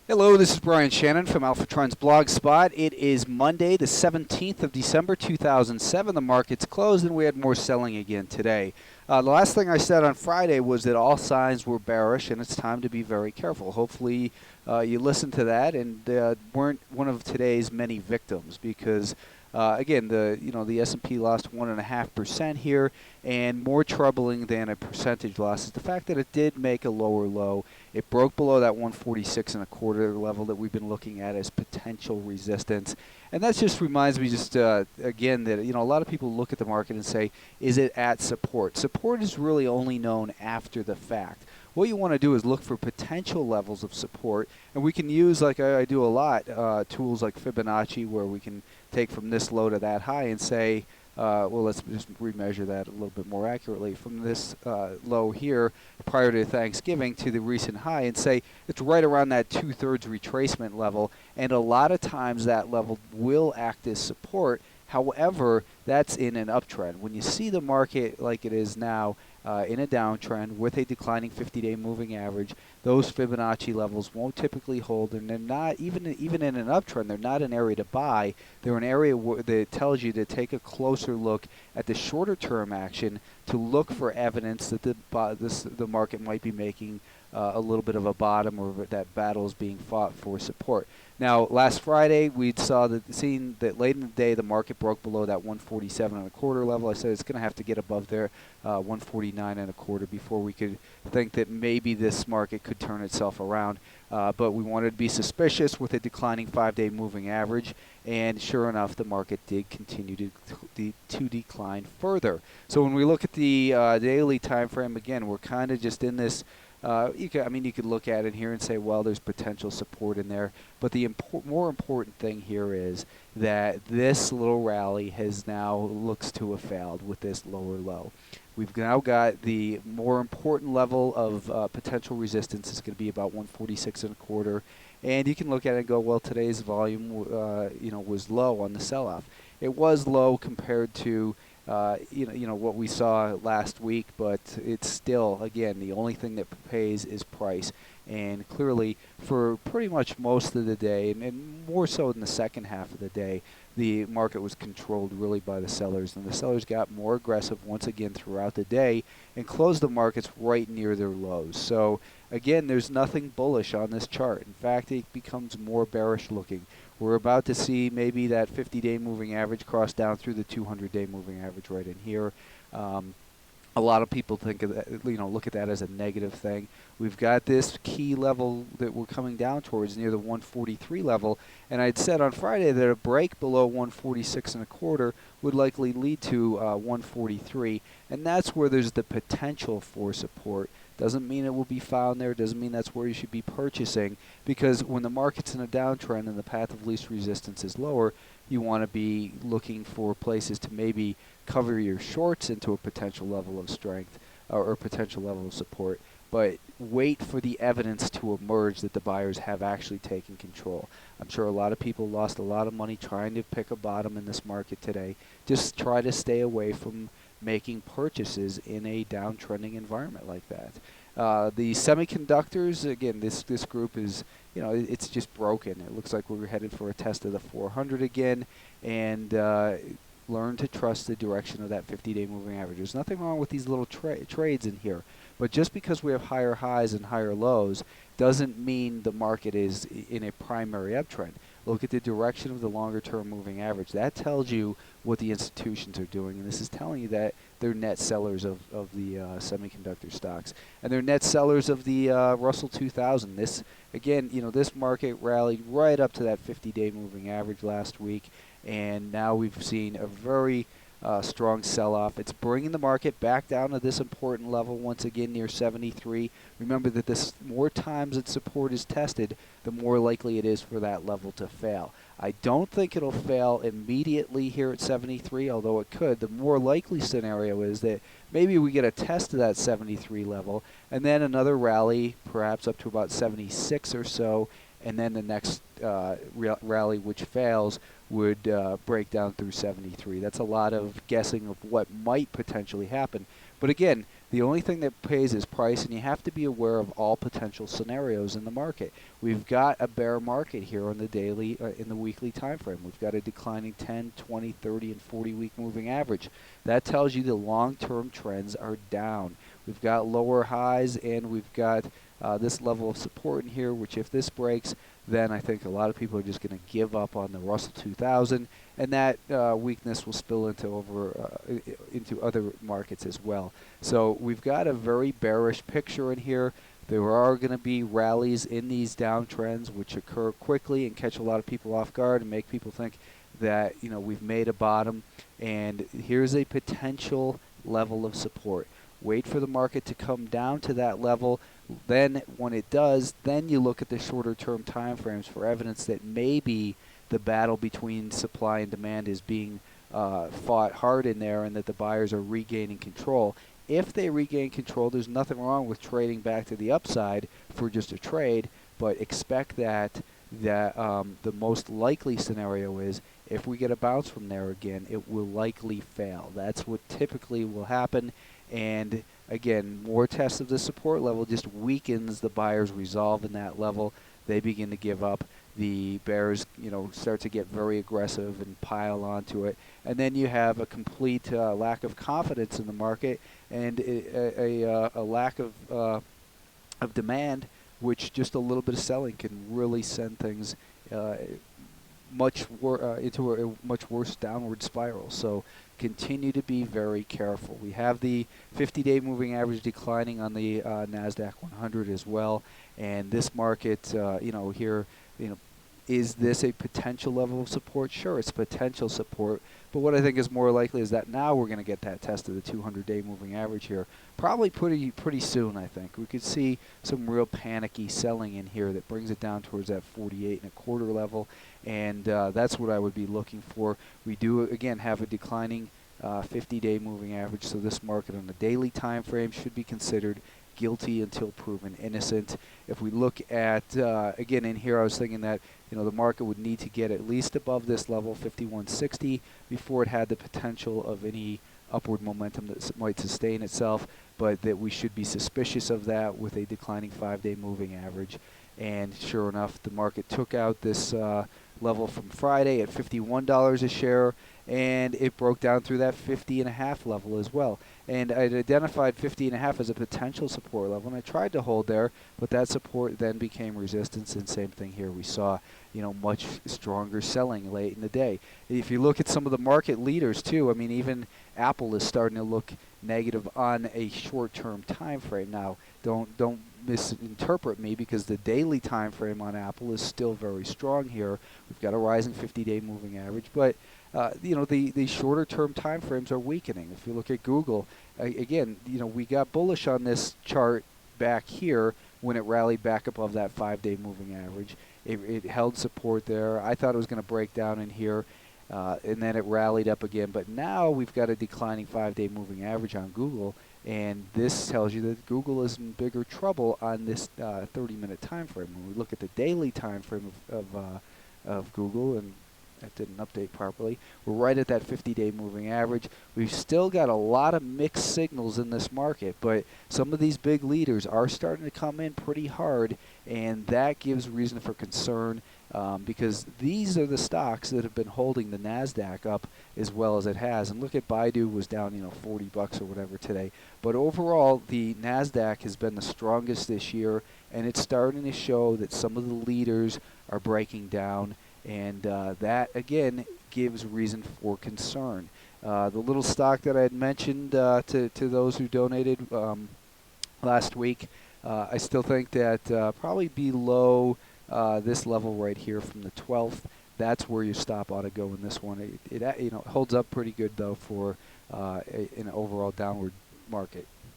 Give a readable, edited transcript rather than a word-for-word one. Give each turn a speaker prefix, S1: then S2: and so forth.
S1: Hello, this is Brian Shannon from Alphatron's Blogspot. It is Monday, the 17th of December, 2007. The market's closed, and we had more selling again today. The last thing I said on Friday was that all signs were bearish, and it's time to be very careful. Hopefully, you listened to that and weren't one of today's many victims, because again, the S&P lost 1.5% here, and more troubling than a percentage loss is the fact that it did make a lower low. It broke below that 146 and a quarter level that we've been looking at as potential resistance. And that just reminds me again that a lot of people look at the market and say, is it at support? Support is really only known after the fact. What you want to do is look for potential levels of support, and we can use, like I do a lot, tools like Fibonacci, where we can take from this low to that high and say, well, let's just remeasure that a little bit more accurately from this low here prior to Thanksgiving to the recent high, and say it's right around that 2/3 retracement level, and a lot of times that level will act as support. However, that's in an uptrend. When you see the market like it is now, in a downtrend with a declining 50-day moving average, those Fibonacci levels won't typically hold, and they're not even in an uptrend. They're not an area to buy. They're an area that tells you to take a closer look at the shorter-term action to look for evidence that the market might be making a little bit of a bottom, or that battle is being fought for support. Now, last Friday, we seen that late in the day, the market broke below that 147 and a quarter level. I said it's going to have to get above there, 149 and a quarter, before we could think that maybe this market could turn itself around. But we wanted to be suspicious with a declining 5-day moving average, and sure enough, the market did continue to decline further. So when we look at the daily time frame, again, we're kind of just in this. You could look at it here and say, well, there's potential support in there. But the more important thing here is that this little rally looks to have failed with this lower low. We've now got the more important level of potential resistance is going to be about 146 and a quarter. And you can look at it and go, well, today's volume, was low on the sell-off. It was low compared to what we saw last week, but it's still, again, the only thing that pays is price. And clearly, for pretty much most of the day, and more so in the second half of the day, the market was controlled really by the sellers. And the sellers got more aggressive once again throughout the day and closed the markets right near their lows. So, again, there's nothing bullish on this chart. In fact, it becomes more bearish looking. We're about to see maybe that 50-day moving average cross down through the 200-day moving average right in here. A lot of people think of that, look at that as a negative thing. We've got this key level that we're coming down towards near the 143 level, and I'd said on Friday that a break below 146 and a quarter would likely lead to 143, and that's where there's the potential for support. Doesn't mean it will be found there. Doesn't mean that's where you should be purchasing, because when the market's in a downtrend and the path of least resistance is lower, you want to be looking for places to maybe cover your shorts into a potential level of strength or potential level of support. But wait for the evidence to emerge that the buyers have actually taken control. I'm sure a lot of people lost a lot of money trying to pick a bottom in this market today. Just try to stay away from making purchases in a downtrending environment like that. The semiconductors, again, this group is, it's just broken. It looks like we're headed for a test of the 400 again, and learn to trust the direction of that 50-day moving average. There's nothing wrong with these little trades in here, but just because we have higher highs and higher lows doesn't mean the market is in a primary uptrend. Look at the direction of the longer-term moving average. That tells you what the institutions are doing, and this is telling you that they're net sellers of the semiconductor stocks, and they're net sellers of the Russell 2000. This, again, this market rallied right up to that 50-day moving average last week, and now we've seen a very strong sell-off. It's bringing the market back down to this important level once again near 73. Remember that this more times that support is tested, the more likely it is for that level to fail. I don't think it'll fail immediately here at 73, although it could. The more likely scenario is that maybe we get a test of that 73 level, and then another rally, perhaps up to about 76 or so, and then the next rally which fails would break down through 73. That's a lot of guessing of what might potentially happen. But again, The only thing that pays is price, and you have to be aware of all potential scenarios in the market. We've got a bear market here on the daily, in the weekly time frame. We've got a declining 10, 20, 30, and 40-week moving average. That tells you the long-term trends are down. We've got lower highs, and we've got this level of support in here, which if this breaks, then I think a lot of people are just going to give up on the Russell 2000, and that weakness will spill into other markets as well. So we've got a very bearish picture in here. There are going to be rallies in these downtrends which occur quickly and catch a lot of people off guard and make people think that we've made a bottom, and here's a potential level of support. Wait for the market to come down to that level. Then when it does, then you look at the shorter term time frames for evidence that maybe the battle between supply and demand is being fought hard in there, and that the buyers are regaining control. If they regain control, there's nothing wrong with trading back to the upside for just a trade, but expect that the most likely scenario is if we get a bounce from there again, it will likely fail. That's what typically will happen. And again, more tests of the support level just weakens the buyer's resolve in that level. They begin to give up. The bears, start to get very aggressive and pile onto it. And then you have a complete lack of confidence in the market and a lack of demand, which just a little bit of selling can really send things into a much worse downward spiral. So continue to be very careful. We have the 50-day moving average declining on the NASDAQ 100 as well, and this market, here, is this a potential level of support? Sure, it's potential support, but what I think is more likely is that now we're going to get that test of the 200-day moving average here, probably pretty soon. I think we could see some real panicky selling in here that brings it down towards that 48.25 level, and that's what I would be looking for. We do again have a declining 50-day moving average, so this market on the daily time frame should be considered guilty until proven innocent. If we look at again in here, I was thinking that the market would need to get at least above this level 5160 before it had the potential of any upward momentum that might sustain itself, but that we should be suspicious of that with a declining 5-day moving average. And sure enough, the market took out this level from Friday at $51 a share, and it broke down through that 50.5 level as well. And I'd identified 50.5 as a potential support level, and I tried to hold there, but that support then became resistance, and same thing here. We saw, much stronger selling late in the day. If you look at some of the market leaders too, I mean, even Apple is starting to look negative on a short-term time frame. Now, don't misinterpret me, because the daily time frame on Apple is still very strong here. We've got a rising 50-day moving average, but the shorter term time frames are weakening. If you look at Google, again, we got bullish on this chart back here when it rallied back above that 5-day moving average. It held support there. I thought it was going to break down in here, and then it rallied up again. But now we've got a declining 5-day moving average on Google, and this tells you that Google is in bigger trouble on this 30-minute time frame. When we look at the daily time frame of Google, and that didn't update properly, we're right at that 50-day moving average. We've still got a lot of mixed signals in this market, but some of these big leaders are starting to come in pretty hard, and that gives reason for concern, because these are the stocks that have been holding the NASDAQ up as well as it has. And look at Baidu was down, $40 or whatever today. But overall, the NASDAQ has been the strongest this year, and it's starting to show that some of the leaders are breaking down, and that, again, gives reason for concern. The little stock that I had mentioned to those who donated last week, I still think that probably below this level right here from the 12th, that's where your stop ought to go in this one. It holds up pretty good, though, for an overall downward market.